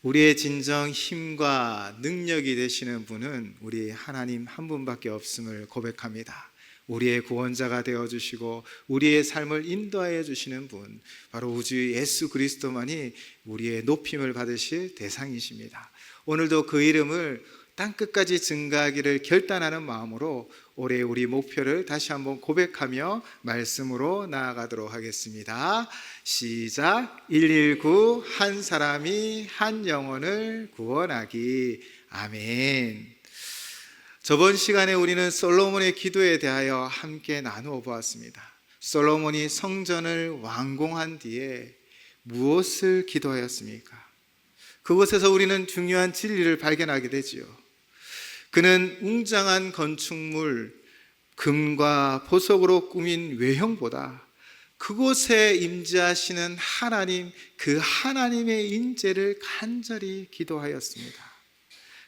우리의 진정 힘과 능력이 되시는 분은 우리 하나님 한 분밖에 없음을 고백합니다. 우리의 구원자가 되어주시고 우리의 삶을 인도하여 주시는 분, 바로 우주의 예수 그리스도만이 우리의 높임을 받으실 대상이십니다. 오늘도 그 이름을 땅끝까지 증가하기를 결단하는 마음으로 올해 우리 목표를 다시 한번 고백하며 말씀으로 나아가도록 하겠습니다. 시작. 119 한 사람이 한 영혼을 구원하기. 아멘. 저번 시간에 우리는 솔로몬의 기도에 대하여 함께 나누어 보았습니다. 솔로몬이 성전을 완공한 뒤에 무엇을 기도하였습니까? 그곳에서 우리는 중요한 진리를 발견하게 되지요. 그는 웅장한 건축물, 금과 보석으로 꾸민 외형보다 그곳에 임재하시는 하나님, 그 하나님의 임재를 간절히 기도하였습니다.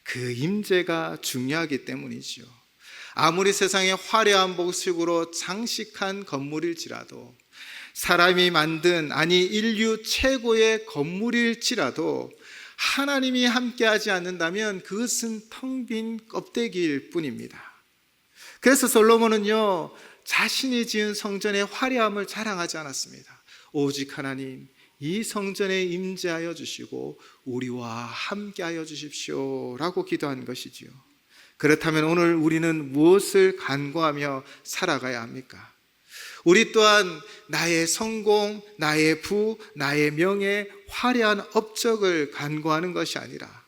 그 임재가 중요하기 때문이지요. 아무리 세상에 화려한 보석으로 장식한 건물일지라도, 사람이 만든, 아니 인류 최고의 건물일지라도 하나님이 함께하지 않는다면 그것은 텅 빈 껍데기일 뿐입니다. 그래서 솔로몬은요, 자신이 지은 성전의 화려함을 자랑하지 않았습니다. 오직 하나님, 이 성전에 임재하여 주시고 우리와 함께하여 주십시오 라고 기도한 것이지요. 그렇다면 오늘 우리는 무엇을 간구하며 살아가야 합니까? 우리 또한 나의 성공, 나의 부, 나의 명예, 화려한 업적을 간구하는 것이 아니라,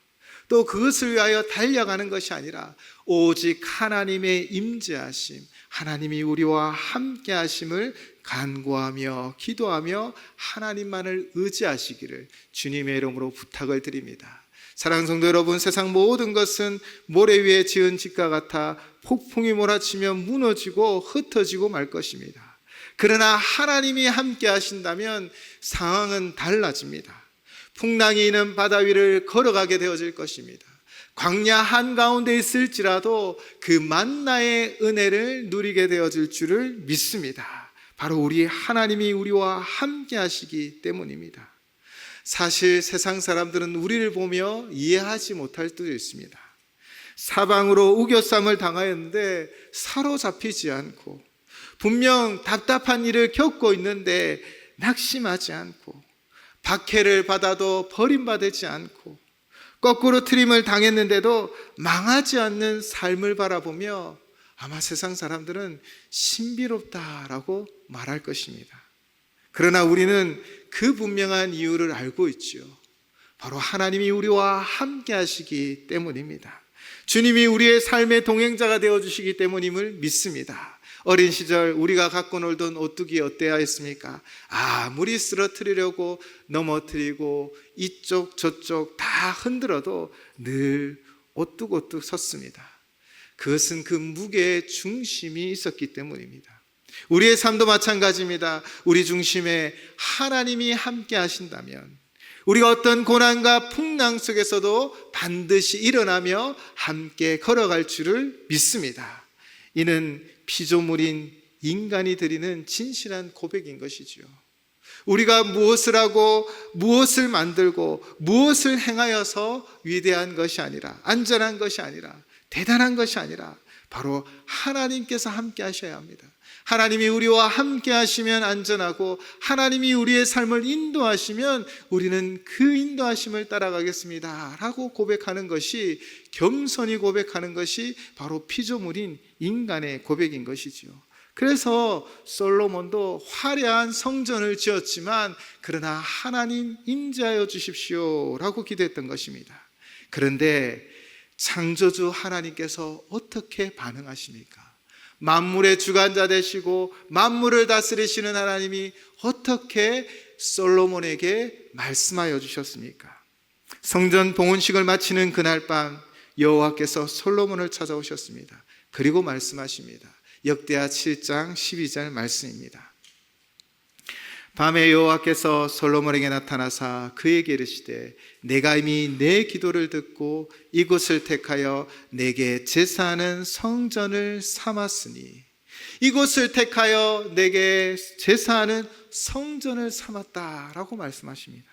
또 그것을 위하여 달려가는 것이 아니라 오직 하나님의 임재하심, 하나님이 우리와 함께 하심을 간구하며 기도하며 하나님만을 의지하시기를 주님의 이름으로 부탁을 드립니다. 사랑하는 성도 여러분, 세상 모든 것은 모래 위에 지은 집과 같아 폭풍이 몰아치며 무너지고 흩어지고 말 것입니다. 그러나 하나님이 함께 하신다면 상황은 달라집니다. 풍랑이 있는 바다 위를 걸어가게 되어질 것입니다. 광야 한가운데 있을지라도 그 만나의 은혜를 누리게 되어질 줄을 믿습니다. 바로 우리 하나님이 우리와 함께 하시기 때문입니다. 사실 세상 사람들은 우리를 보며 이해하지 못할 때도 있습니다. 사방으로 우겨쌈을 당하였는데 사로잡히지 않고, 분명 답답한 일을 겪고 있는데 낙심하지 않고, 박해를 받아도 버림받지 않고, 거꾸로 트림을 당했는데도 망하지 않는 삶을 바라보며 아마 세상 사람들은 신비롭다라고 말할 것입니다. 그러나 우리는 그 분명한 이유를 알고 있지요. 바로 하나님이 우리와 함께 하시기 때문입니다. 주님이 우리의 삶의 동행자가 되어주시기 때문임을 믿습니다. 어린 시절 우리가 갖고 놀던 오뚜기 어때야 했습니까? 아무리 쓰러뜨리려고 넘어뜨리고 이쪽 저쪽 다 흔들어도 늘 오뚝오뚝 섰습니다. 그것은 그 무게의 중심이 있었기 때문입니다. 우리의 삶도 마찬가지입니다. 우리 중심에 하나님이 함께 하신다면 우리가 어떤 고난과 풍랑 속에서도 반드시 일어나며 함께 걸어갈 줄을 믿습니다. 이는 피조물인 인간이 드리는 진실한 고백인 것이지요. 우리가 무엇을 하고 무엇을 만들고 무엇을 행하여서 위대한 것이 아니라, 안전한 것이 아니라, 대단한 것이 아니라 바로 하나님께서 함께 하셔야 합니다. 하나님이 우리와 함께 하시면 안전하고, 하나님이 우리의 삶을 인도하시면 우리는 그 인도하심을 따라가겠습니다 라고 고백하는 것이, 겸손히 고백하는 것이 바로 피조물인 인간의 고백인 것이지요. 그래서 솔로몬도 화려한 성전을 지었지만 그러나 하나님 임재하여 주십시오 라고 기도했던 것입니다. 그런데 창조주 하나님께서 어떻게 반응하십니까? 만물의 주관자 되시고 만물을 다스리시는 하나님이 어떻게 솔로몬에게 말씀하여 주셨습니까? 성전 봉헌식을 마치는 그날 밤 여호와께서 솔로몬을 찾아오셨습니다. 그리고 말씀하십니다. 역대하 7장 12절 말씀입니다. 밤에 여호와께서 솔로몬에게 나타나사 그에게 이르시되 내가 이미 내 기도를 듣고 이곳을 택하여 내게 제사하는 성전을 삼았으니, 이곳을 택하여 내게 제사하는 성전을 삼았다라고 말씀하십니다.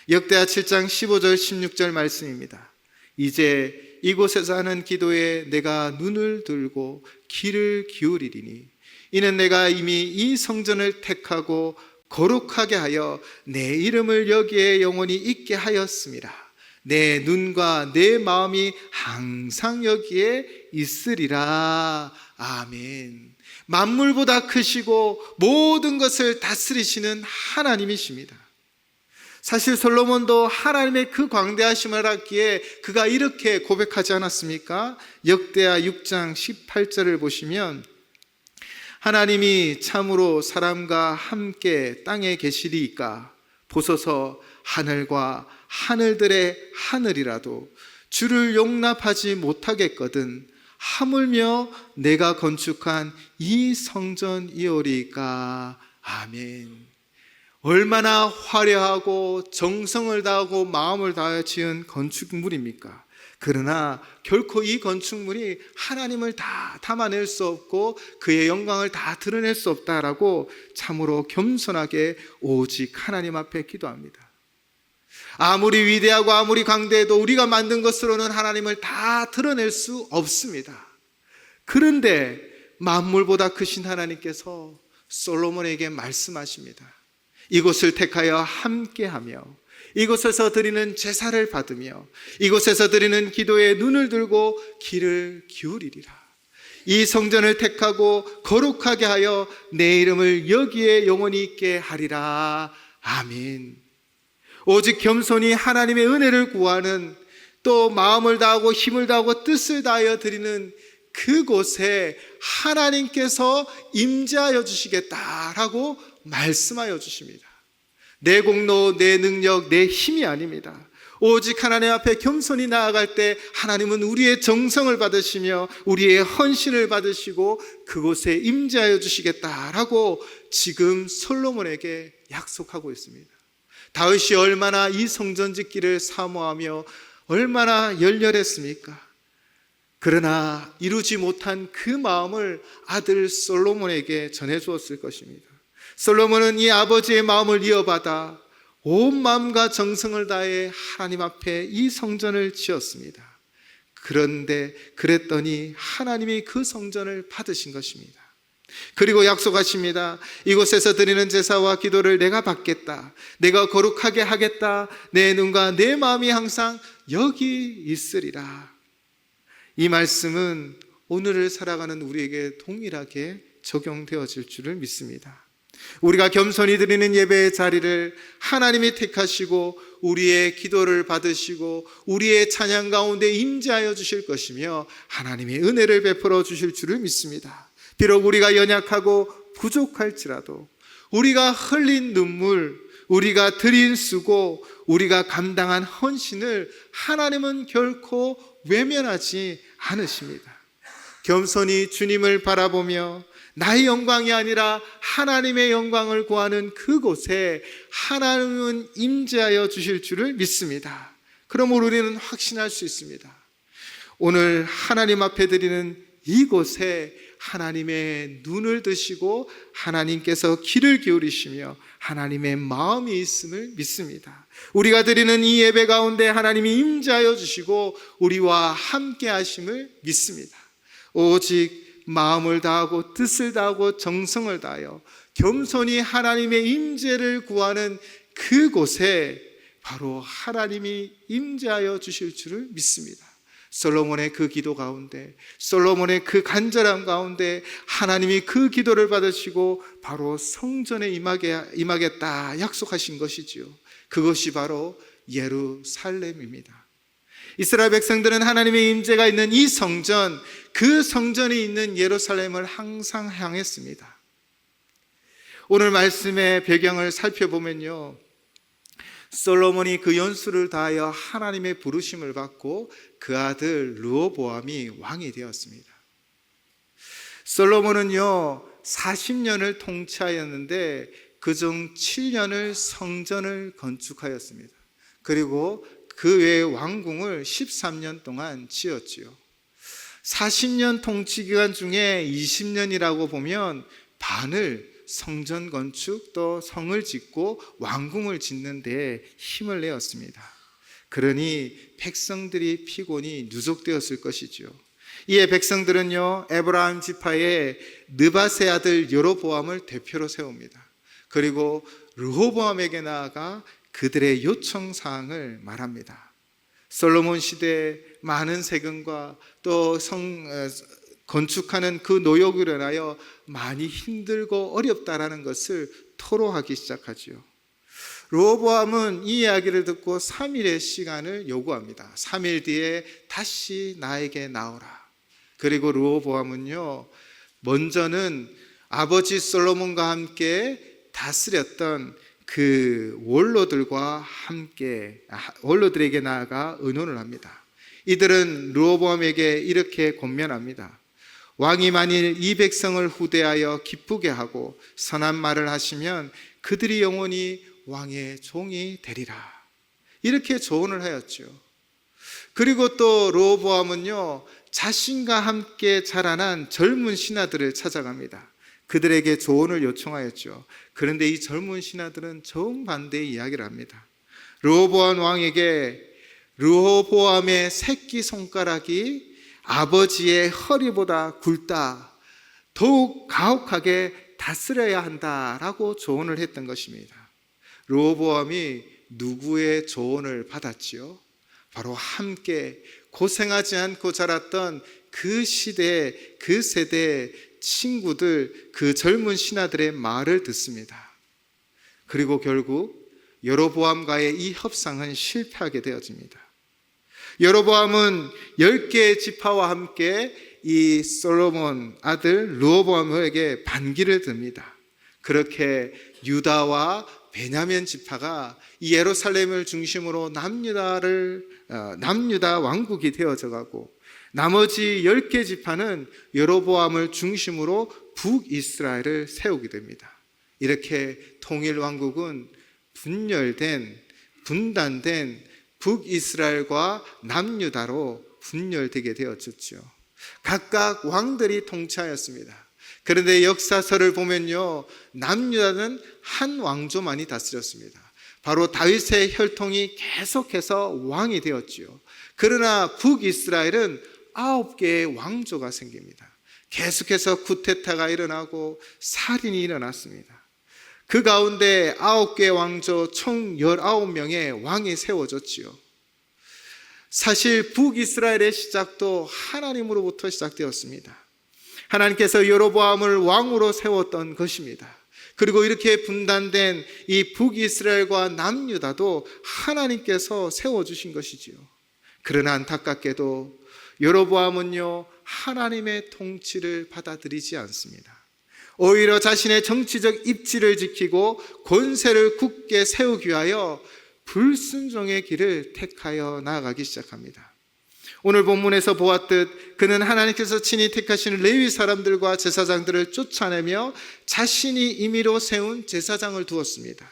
역대하 7장 15절 16절 말씀입니다. 이제 이곳에서 하는 기도에 내가 눈을 들고 귀를 기울이리니 이는 내가 이미 이 성전을 택하고 거룩하게 하여 내 이름을 여기에 영원히 있게 하였음이라. 내 눈과 내 마음이 항상 여기에 있으리라. 아멘. 만물보다 크시고 모든 것을 다스리시는 하나님이십니다. 사실 솔로몬도 하나님의 그 광대하심을 알았기에 그가 이렇게 고백하지 않았습니까? 역대하 6장 18절을 보시면 하나님이 참으로 사람과 함께 땅에 계시리이까 보소서 하늘과 하늘들의 하늘이라도 주를 용납하지 못하겠거든 하물며 내가 건축한 이 성전이오리까. 아멘. 얼마나 화려하고 정성을 다하고 마음을 다하여 지은 건축물입니까? 그러나 결코 이 건축물이 하나님을 다 담아낼 수 없고 그의 영광을 다 드러낼 수 없다라고 참으로 겸손하게 오직 하나님 앞에 기도합니다. 아무리 위대하고 아무리 강대해도 우리가 만든 것으로는 하나님을 다 드러낼 수 없습니다. 그런데 만물보다 크신 하나님께서 솔로몬에게 말씀하십니다. 이곳을 택하여 함께하며 이곳에서 드리는 제사를 받으며 이곳에서 드리는 기도에 눈을 들고 귀를 기울이리라. 이 성전을 택하고 거룩하게 하여 내 이름을 여기에 영원히 있게 하리라. 아멘. 오직 겸손히 하나님의 은혜를 구하는, 또 마음을 다하고 힘을 다하고 뜻을 다하여 드리는 그곳에 하나님께서 임재하여 주시겠다라고 말씀하여 주십니다. 내 공로, 내 능력, 내 힘이 아닙니다. 오직 하나님 앞에 겸손히 나아갈 때 하나님은 우리의 정성을 받으시며 우리의 헌신을 받으시고 그곳에 임재하여 주시겠다라고 지금 솔로몬에게 약속하고 있습니다. 다윗이 얼마나 이 성전 짓기를 사모하며 얼마나 열렬했습니까? 그러나 이루지 못한 그 마음을 아들 솔로몬에게 전해주었을 것입니다. 솔로몬은 이 아버지의 마음을 이어받아 온 마음과 정성을 다해 하나님 앞에 이 성전을 지었습니다. 그런데 그랬더니 하나님이 그 성전을 받으신 것입니다. 그리고 약속하십니다. 이곳에서 드리는 제사와 기도를 내가 받겠다. 내가 거룩하게 하겠다. 내 눈과 내 마음이 항상 여기 있으리라. 이 말씀은 오늘을 살아가는 우리에게 동일하게 적용되어질 줄을 믿습니다. 우리가 겸손히 드리는 예배의 자리를 하나님이 택하시고 우리의 기도를 받으시고 우리의 찬양 가운데 임재하여 주실 것이며 하나님의 은혜를 베풀어 주실 줄을 믿습니다. 비록 우리가 연약하고 부족할지라도 우리가 흘린 눈물, 우리가 드린 수고, 우리가 감당한 헌신을 하나님은 결코 외면하지 않으십니다. 겸손히 주님을 바라보며 나의 영광이 아니라 하나님의 영광을 구하는 그곳에 하나님은 임재하여 주실 줄을 믿습니다. 그러므로 우리는 확신할 수 있습니다. 오늘 하나님 앞에 드리는 이곳에 하나님의 눈을 드시고 하나님께서 귀를 기울이시며 하나님의 마음이 있음을 믿습니다. 우리가 드리는 이 예배 가운데 하나님이 임재하여 주시고 우리와 함께 하심을 믿습니다. 오직 마음을 다하고 뜻을 다하고 정성을 다하여 겸손히 하나님의 임재를 구하는 그곳에 바로 하나님이 임재하여 주실 줄을 믿습니다. 솔로몬의 그 기도 가운데, 솔로몬의 그 간절함 가운데 하나님이 그 기도를 받으시고 바로 성전에 임하겠다 약속하신 것이지요. 그것이 바로 예루살렘입니다. 이스라엘 백성들은 하나님의 임재가 있는 이 성전, 그 성전이 있는 예루살렘을 항상 향했습니다. 오늘 말씀의 배경을 살펴보면요, 솔로몬이 그 연수를 다하여 하나님의 부르심을 받고 그 아들 르호보암이 왕이 되었습니다. 솔로몬은요 40년을 통치하였는데 그중 7년을 성전을 건축하였습니다. 그리고 그 외에 왕궁을 13년 동안 지었지요. 40년 통치 기간 중에 20년이라고 보면 반을 성전 건축 또 성을 짓고 왕궁을 짓는 데 힘을 내었습니다. 그러니 백성들이 피곤이 누적되었을 것이죠. 이에 백성들은요, 에브라임 지파의 느밧의 아들 여로보암을 대표로 세웁니다. 그리고 르호보암에게 나아가 그들의 요청 사항을 말합니다. 솔로몬 시대 많은 세금과 또 건축하는 그 노역으로 인하여 많이 힘들고 어렵다라는 것을 토로하기 시작하죠. 르호보암은 이 이야기를 듣고 3일의 시간을 요구합니다. 3일 뒤에 다시 나에게 나오라. 그리고 르호보암은요, 먼저는 아버지 솔로몬과 함께 다스렸던 그 원로들에게 나아가 의논을 합니다. 이들은 르호보암에게 이렇게 권면합니다. 왕이 만일 이 백성을 후대하여 기쁘게 하고 선한 말을 하시면 그들이 영원히 왕의 종이 되리라. 이렇게 조언을 하였죠. 그리고 또 르호보암은요, 자신과 함께 자라난 젊은 신하들을 찾아갑니다. 그들에게 조언을 요청하였죠. 그런데 이 젊은 신하들은 정반대의 이야기를 합니다. 르호보암 왕에게 르호보암의 새끼손가락이 아버지의 허리보다 굵다, 더욱 가혹하게 다스려야 한다라고 조언을 했던 것입니다. 르호보암이 누구의 조언을 받았지요? 바로 함께 고생하지 않고 자랐던 그 시대, 그 세대 친구들, 그 젊은 신하들의 말을 듣습니다. 그리고 결국 여로보암과의 이 협상은 실패하게 되어집니다. 여로보암은 10개의 지파와 함께 이 솔로몬 아들 르호보암에게 반기를 듭니다. 그렇게 유다와 베냐민 지파가 이 예루살렘을 중심으로 남유다 왕국이 되어져 가고, 나머지 10개 지파는 여로보암을 중심으로 북이스라엘을 세우게 됩니다. 이렇게 통일 왕국은 분단된 북이스라엘과 남유다로 분열되게 되었죠. 각각 왕들이 통치하였습니다. 그런데 역사서를 보면요, 남유다는 한 왕조만이 다스렸습니다. 바로 다윗의 혈통이 계속해서 왕이 되었지요. 그러나 북이스라엘은 9개의 왕조가 생깁니다. 계속해서 쿠데타가 일어나고 살인이 일어났습니다. 그 가운데 9개의 왕조 총 19명의 왕이 세워졌지요. 사실 북이스라엘의 시작도 하나님으로부터 시작되었습니다. 하나님께서 여로보암을 왕으로 세웠던 것입니다. 그리고 이렇게 분단된 이 북이스라엘과 남유다도 하나님께서 세워주신 것이지요. 그러나 안타깝게도 여로보암은요, 하나님의 통치를 받아들이지 않습니다. 오히려 자신의 정치적 입지를 지키고 권세를 굳게 세우기 위하여 불순종의 길을 택하여 나아가기 시작합니다. 오늘 본문에서 보았듯 그는 하나님께서 친히 택하시는 레위 사람들과 제사장들을 쫓아내며 자신이 임의로 세운 제사장을 두었습니다.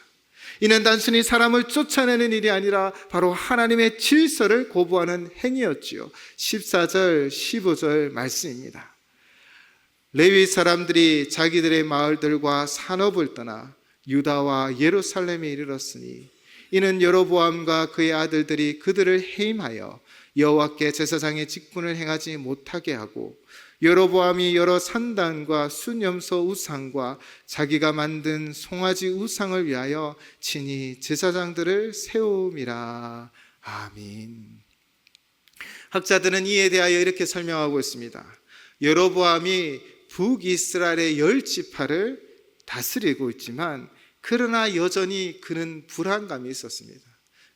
이는 단순히 사람을 쫓아내는 일이 아니라 바로 하나님의 질서를 고부하는 행위였지요. 14절 15절 말씀입니다. 레위 사람들이 자기들의 마을들과 산업을 떠나 유다와 예루살렘에 이르렀으니 이는 여로보암과 그의 아들들이 그들을 해임하여 여호와께 제사장의 직분을 행하지 못하게 하고, 여로보암이 여러 산당과 수념소 우상과 자기가 만든 송아지 우상을 위하여 친히 제사장들을 세움이라. 아멘. 학자들은 이에 대하여 이렇게 설명하고 있습니다. 여로보암이 북이스라엘의 10지파를 다스리고 있지만 그러나 여전히 그는 불안감이 있었습니다.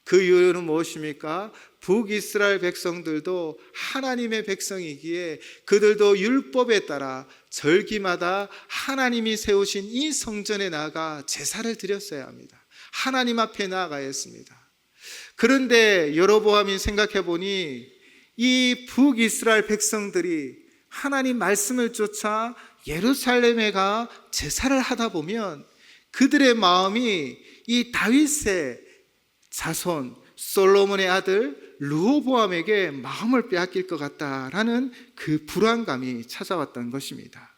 그 이유는 무엇입니까? 북이스라엘 백성들도 하나님의 백성이기에 그들도 율법에 따라 절기마다 하나님이 세우신 이 성전에 나아가 제사를 드렸어야 합니다. 하나님 앞에 나아가야 했습니다. 그런데 여로보암이 생각해 보니 이 북이스라엘 백성들이 하나님 말씀을 쫓아 예루살렘에 가 제사를 하다 보면 그들의 마음이 이 다윗의 자손 솔로몬의 아들 르호보암에게 마음을 빼앗길 것 같다라는 그 불안감이 찾아왔던 것입니다.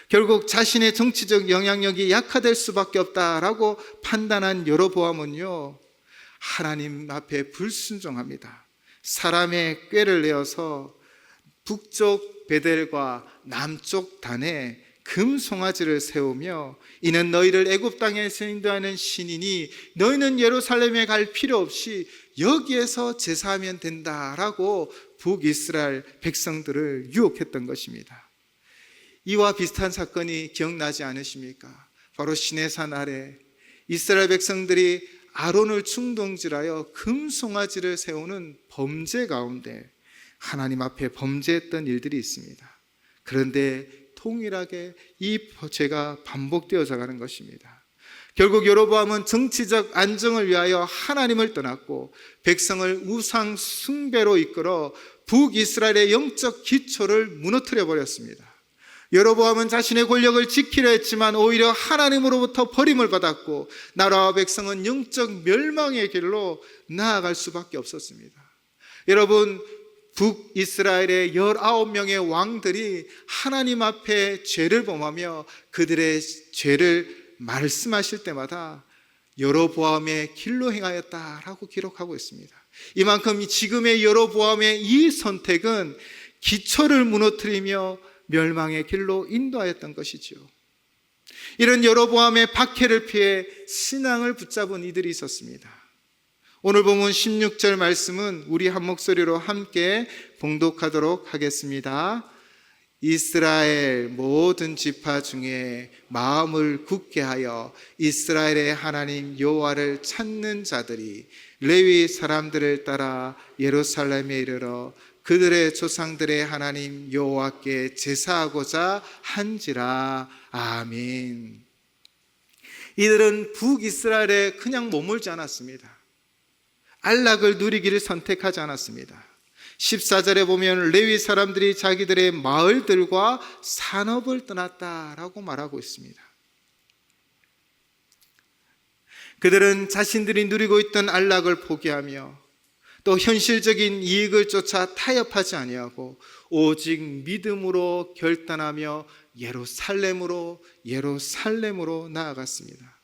결국 자신의 정치적 영향력이 약화될 수밖에 없다라고 판단한 여로보암은요, 하나님 앞에 불순종합니다. 사람의 꾀를 내어서 북쪽 베델과 남쪽 단에 금송아지를 세우며, 이는 너희를 애굽 땅에서 인도하는 신이니 너희는 예루살렘에 갈 필요 없이 여기에서 제사하면 된다라고 북이스라엘 백성들을 유혹했던 것입니다. 이와 비슷한 사건이 기억나지 않으십니까? 바로 시내산 아래 이스라엘 백성들이 아론을 충동질하여 금송아지를 세우는 범죄 가운데 하나님 앞에 범죄했던 일들이 있습니다. 그런데 동일하게 이 죄가 반복되어져 가는 것입니다. 결국 여로보암은 정치적 안정을 위하여 하나님을 떠났고 백성을 우상 숭배로 이끌어 북이스라엘의 영적 기초를 무너뜨려 버렸습니다. 여로보암은 자신의 권력을 지키려 했지만 오히려 하나님으로부터 버림을 받았고 나라와 백성은 영적 멸망의 길로 나아갈 수밖에 없었습니다. 여러분, 북이스라엘의 19명의 왕들이 하나님 앞에 죄를 범하며 그들의 죄를 말씀하실 때마다 여로보암의 길로 행하였다라고 기록하고 있습니다. 이만큼 지금의 여로보암의 이 선택은 기초를 무너뜨리며 멸망의 길로 인도하였던 것이죠. 이런 여로보암의 박해를 피해 신앙을 붙잡은 이들이 있었습니다. 오늘 본문 16절 말씀은 우리 한 목소리로 함께 봉독하도록 하겠습니다. 이스라엘 모든 지파 중에 마음을 굳게 하여 이스라엘의 하나님 여호와를 찾는 자들이 레위 사람들을 따라 예루살렘에 이르러 그들의 조상들의 하나님 여호와께 제사하고자 한지라. 아멘. 이들은 북이스라엘에 그냥 머물지 않았습니다. 안락을 누리기를 선택하지 않았습니다. 14절에 보면 레위 사람들이 자기들의 마을들과 산업을 떠났다라고 말하고 있습니다. 그들은 자신들이 누리고 있던 안락을 포기하며 또 현실적인 이익을 쫓아 타협하지 아니하고 오직 믿음으로 결단하며 예루살렘으로 나아갔습니다.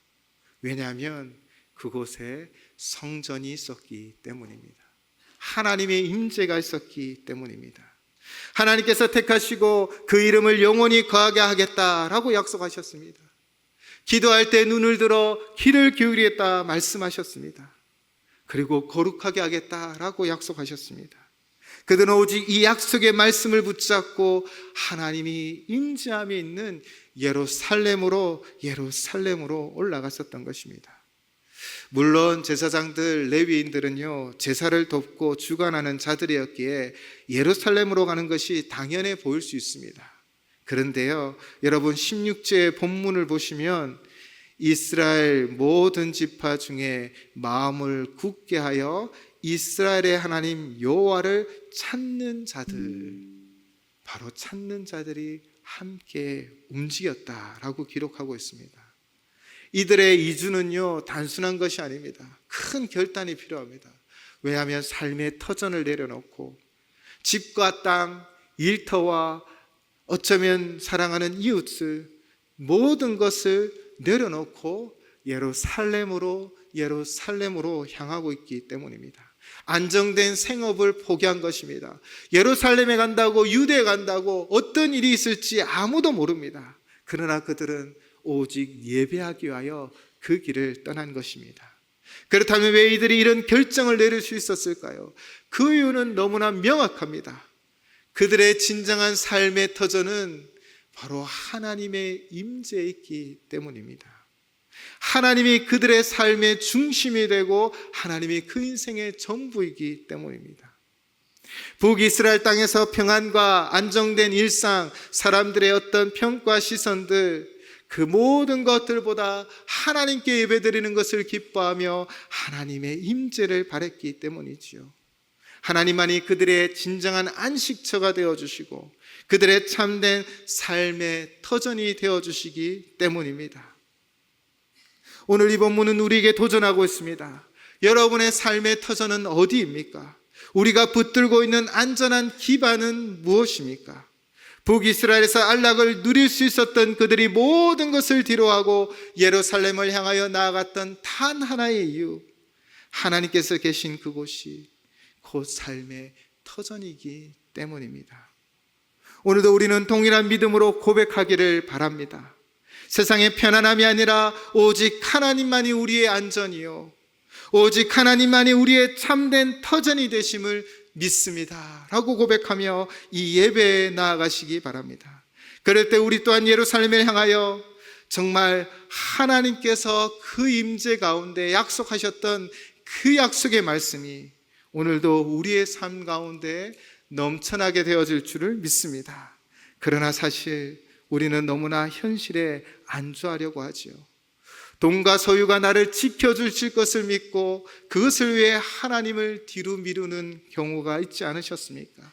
왜냐하면 그곳에 성전이 있었기 때문입니다. 하나님의 임재가 있었기 때문입니다. 하나님께서 택하시고 그 이름을 영원히 거하게 하겠다라고 약속하셨습니다. 기도할 때 눈을 들어 귀를 기울이겠다 말씀하셨습니다. 그리고 거룩하게 하겠다라고 약속하셨습니다. 그들은 오직 이 약속의 말씀을 붙잡고 하나님이 임재함이 있는 예루살렘으로 올라갔었던 것입니다. 물론 제사장들, 레위인들은요, 제사를 돕고 주관하는 자들이었기에 예루살렘으로 가는 것이 당연해 보일 수 있습니다. 그런데요, 여러분 16절 본문을 보시면 이스라엘 모든 지파 중에 마음을 굳게 하여 이스라엘의 하나님 여호와를 찾는 자들, 바로 찾는 자들이 함께 움직였다라고 기록하고 있습니다. 이들의 이주는요, 단순한 것이 아닙니다. 큰 결단이 필요합니다. 왜냐하면 삶의 터전을 내려놓고 집과 땅, 일터와 어쩌면 사랑하는 이웃을 모든 것을 내려놓고 예루살렘으로 향하고 있기 때문입니다. 안정된 생업을 포기한 것입니다. 예루살렘에 간다고, 유대에 간다고 어떤 일이 있을지 아무도 모릅니다. 그러나 그들은 오직 예배하기 위하여 그 길을 떠난 것입니다. 그렇다면 왜 이들이 이런 결정을 내릴 수 있었을까요? 그 이유는 너무나 명확합니다. 그들의 진정한 삶의 터전은 바로 하나님의 임재에 있기 때문입니다. 하나님이 그들의 삶의 중심이 되고 하나님이 그 인생의 전부이기 때문입니다. 북이스라엘 땅에서 평안과 안정된 일상, 사람들의 어떤 평가 시선들, 그 모든 것들보다 하나님께 예배드리는 것을 기뻐하며 하나님의 임재를 바랬기 때문이지요. 하나님만이 그들의 진정한 안식처가 되어주시고 그들의 참된 삶의 터전이 되어주시기 때문입니다. 오늘 이 본문은 우리에게 도전하고 있습니다. 여러분의 삶의 터전은 어디입니까? 우리가 붙들고 있는 안전한 기반은 무엇입니까? 북이스라엘에서 안락을 누릴 수 있었던 그들이 모든 것을 뒤로하고 예루살렘을 향하여 나아갔던 단 하나의 이유, 하나님께서 계신 그곳이 곧 삶의 터전이기 때문입니다. 오늘도 우리는 동일한 믿음으로 고백하기를 바랍니다. 세상의 편안함이 아니라 오직 하나님만이 우리의 안전이요, 오직 하나님만이 우리의 참된 터전이 되심을 믿습니다 라고 고백하며 이 예배에 나아가시기 바랍니다. 그럴 때 우리 또한 예루살렘을 향하여 정말 하나님께서 그 임재 가운데 약속하셨던 그 약속의 말씀이 오늘도 우리의 삶 가운데 넘쳐나게 되어질 줄을 믿습니다. 그러나 사실 우리는 너무나 현실에 안주하려고 하지요. 돈과 소유가 나를 지켜주실 것을 믿고 그것을 위해 하나님을 뒤로 미루는 경우가 있지 않으셨습니까?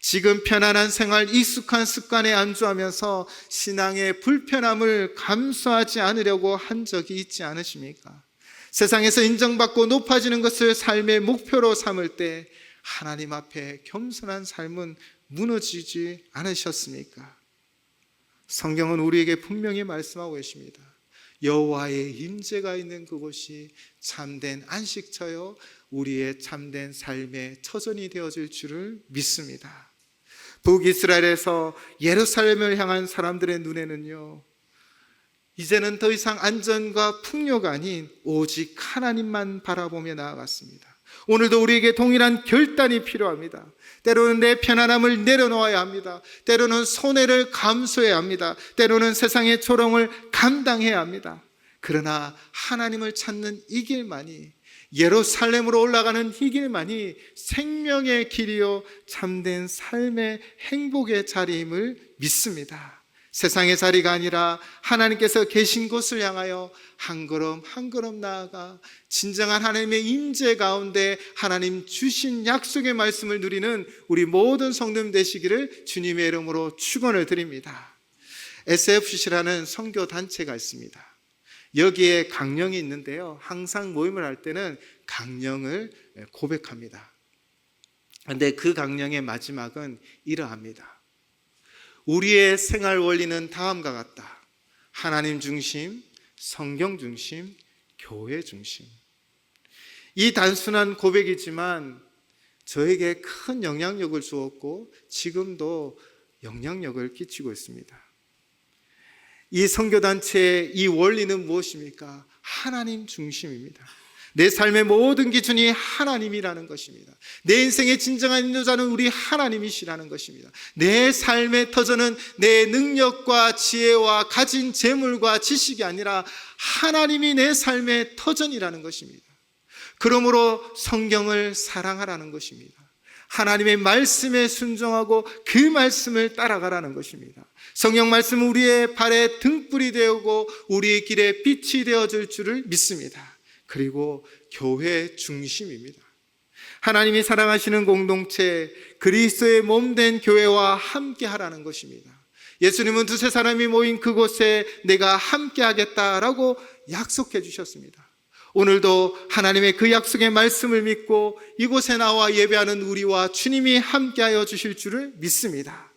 지금 편안한 생활, 익숙한 습관에 안주하면서 신앙의 불편함을 감수하지 않으려고 한 적이 있지 않으십니까? 세상에서 인정받고 높아지는 것을 삶의 목표로 삼을 때 하나님 앞에 겸손한 삶은 무너지지 않으셨습니까? 성경은 우리에게 분명히 말씀하고 계십니다. 여호와의 임재가 있는 그곳이 참된 안식처요 우리의 참된 삶의 터전이 되어질 줄을 믿습니다. 북이스라엘에서 예루살렘을 향한 사람들의 눈에는요, 이제는 더 이상 안전과 풍요가 아닌 오직 하나님만 바라보며 나아갔습니다. 오늘도 우리에게 동일한 결단이 필요합니다. 때로는 내 편안함을 내려놓아야 합니다. 때로는 손해를 감수해야 합니다. 때로는 세상의 조롱을 감당해야 합니다. 그러나 하나님을 찾는 이 길만이, 예루살렘으로 올라가는 이 길만이 생명의 길이요 참된 삶의 행복의 자리임을 믿습니다. 세상의 자리가 아니라 하나님께서 계신 곳을 향하여 한 걸음 한 걸음 나아가 진정한 하나님의 임재 가운데 하나님 주신 약속의 말씀을 누리는 우리 모든 성도님 되시기를 주님의 이름으로 축원을 드립니다. SFCC라는 선교 단체가 있습니다. 여기에 강령이 있는데요, 항상 모임을 할 때는 강령을 고백합니다. 그런데 그 강령의 마지막은 이러합니다. 우리의 생활 원리는 다음과 같다. 하나님 중심, 성경 중심, 교회 중심. 이 단순한 고백이지만 저에게 큰 영향력을 주었고 지금도 영향력을 끼치고 있습니다. 이 선교단체의 이 원리는 무엇입니까? 하나님 중심입니다. 내 삶의 모든 기준이 하나님이라는 것입니다. 내 인생의 진정한 인도자는 우리 하나님이시라는 것입니다. 내 삶의 터전은 내 능력과 지혜와 가진 재물과 지식이 아니라 하나님이 내 삶의 터전이라는 것입니다. 그러므로 성경을 사랑하라는 것입니다. 하나님의 말씀에 순종하고 그 말씀을 따라가라는 것입니다. 성경 말씀은 우리의 발에 등불이 되고 우리의 길에 빛이 되어줄 줄을 믿습니다. 그리고 교회 중심입니다. 하나님이 사랑하시는 공동체, 그리스도의 몸된 교회와 함께 하라는 것입니다. 예수님은 두세 사람이 모인 그곳에 내가 함께 하겠다라고 약속해 주셨습니다. 오늘도 하나님의 그 약속의 말씀을 믿고 이곳에 나와 예배하는 우리와 주님이 함께하여 주실 줄을 믿습니다.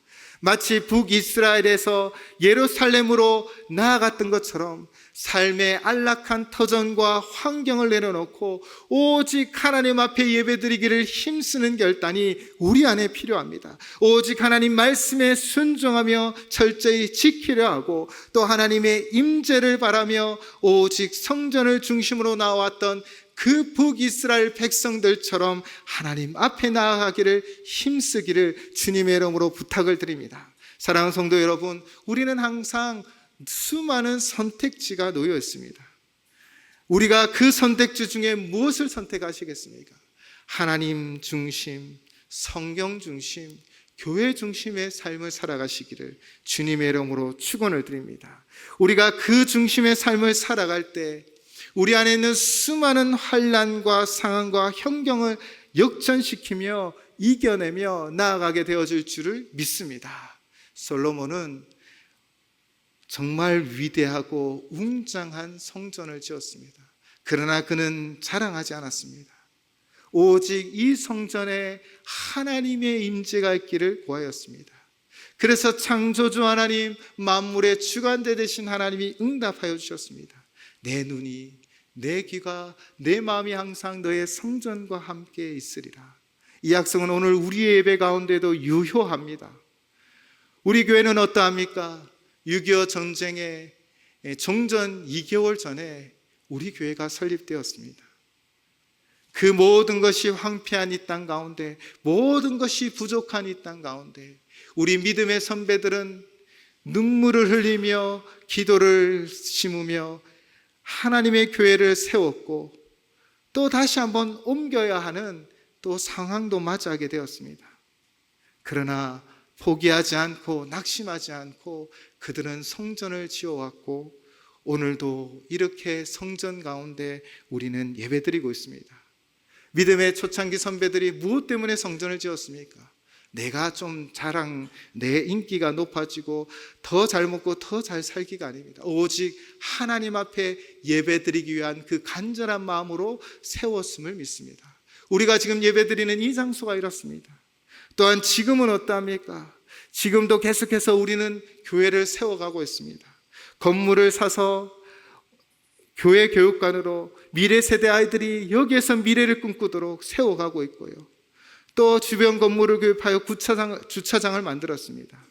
마치 북이스라엘에서 예루살렘으로 나아갔던 것처럼 삶의 안락한 터전과 환경을 내려놓고 오직 하나님 앞에 예배드리기를 힘쓰는 결단이 우리 안에 필요합니다. 오직 하나님 말씀에 순종하며 철저히 지키려 하고 또 하나님의 임재를 바라며 오직 성전을 중심으로 나왔던 그 북이스라엘 백성들처럼 하나님 앞에 나아가기를 힘쓰기를 주님의 이름으로 부탁을 드립니다. 사랑하는 성도 여러분, 우리는 항상 수많은 선택지가 놓여 있습니다. 우리가 그 선택지 중에 무엇을 선택하시겠습니까? 하나님 중심, 성경 중심, 교회 중심의 삶을 살아가시기를 주님의 이름으로 축원을 드립니다. 우리가 그 중심의 삶을 살아갈 때 우리 안에 있는 수많은 환난과 상황과 환경을 역전시키며 이겨내며 나아가게 되어질 줄을 믿습니다. 솔로몬은 정말 위대하고 웅장한 성전을 지었습니다. 그러나 그는 자랑하지 않았습니다. 오직 이 성전에 하나님의 임재가 있기를 구하였습니다. 그래서 창조주 하나님, 만물의 주관대 되신 하나님이 응답하여 주셨습니다. 내 눈이, 내 귀가, 내 마음이 항상 너의 성전과 함께 있으리라. 이 약속은 오늘 우리의 예배 가운데도 유효합니다. 우리 교회는 어떠합니까? 6.25 전쟁의 종전 2개월 전에 우리 교회가 설립되었습니다. 그 모든 것이 황폐한 이 땅 가운데, 모든 것이 부족한 이 땅 가운데 우리 믿음의 선배들은 눈물을 흘리며 기도를 심으며 하나님의 교회를 세웠고, 또 다시 한번 옮겨야 하는 또 상황도 맞이하게 되었습니다. 그러나 포기하지 않고 낙심하지 않고 그들은 성전을 지어왔고, 오늘도 이렇게 성전 가운데 우리는 예배드리고 있습니다. 믿음의 초창기 선배들이 무엇 때문에 성전을 지었습니까? 내가 좀 내 인기가 높아지고 더 잘 먹고 더 잘 살기가 아닙니다. 오직 하나님 앞에 예배드리기 위한 그 간절한 마음으로 세웠음을 믿습니다. 우리가 지금 예배드리는 이 장소가 이렇습니다. 또한 지금은 어떠합니까? 지금도 계속해서 우리는 교회를 세워가고 있습니다. 건물을 사서 교회 교육관으로 미래 세대 아이들이 여기에서 미래를 꿈꾸도록 세워가고 있고요. 또 주변 건물을 교육하여 주차장을 만들었습니다.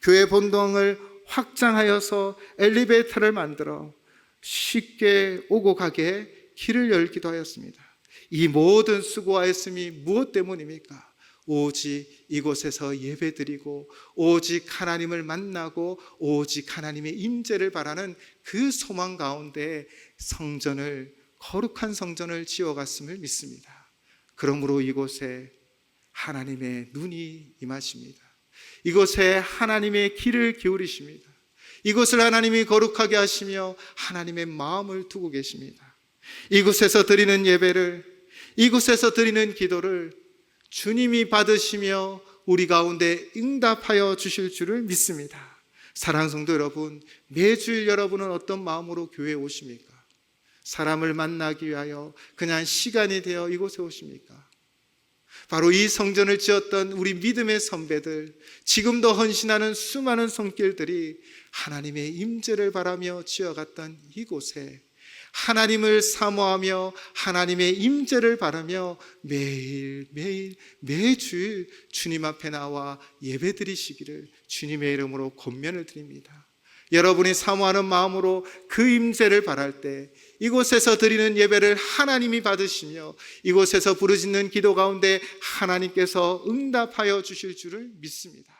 교회 본당을 확장하여서 엘리베이터를 만들어 쉽게 오고 가게 길을 열기도 하였습니다. 이 모든 수고와 애씀이 무엇 때문입니까? 오직 이곳에서 예배드리고 오직 하나님을 만나고 오직 하나님의 임재를 바라는 그 소망 가운데 거룩한 성전을 지어갔음을 믿습니다. 그러므로 이곳에 하나님의 눈이 임하십니다. 이곳에 하나님의 귀를 기울이십니다. 이곳을 하나님이 거룩하게 하시며 하나님의 마음을 두고 계십니다. 이곳에서 드리는 예배를, 이곳에서 드리는 기도를 주님이 받으시며 우리 가운데 응답하여 주실 줄을 믿습니다. 사랑하는 성도 여러분, 매주일 여러분은 어떤 마음으로 교회에 오십니까? 사람을 만나기 위하여 그냥 시간이 되어 이곳에 오십니까? 바로 이 성전을 지었던 우리 믿음의 선배들, 지금도 헌신하는 수많은 손길들이 하나님의 임재를 바라며 지어갔던 이곳에 하나님을 사모하며 하나님의 임재를 바라며 매주일 주님 앞에 나와 예배드리시기를 주님의 이름으로 권면을 드립니다. 여러분이 사모하는 마음으로 그 임재를 바랄 때 이곳에서 드리는 예배를 하나님이 받으시며 이곳에서 부르짖는 기도 가운데 하나님께서 응답하여 주실 줄을 믿습니다.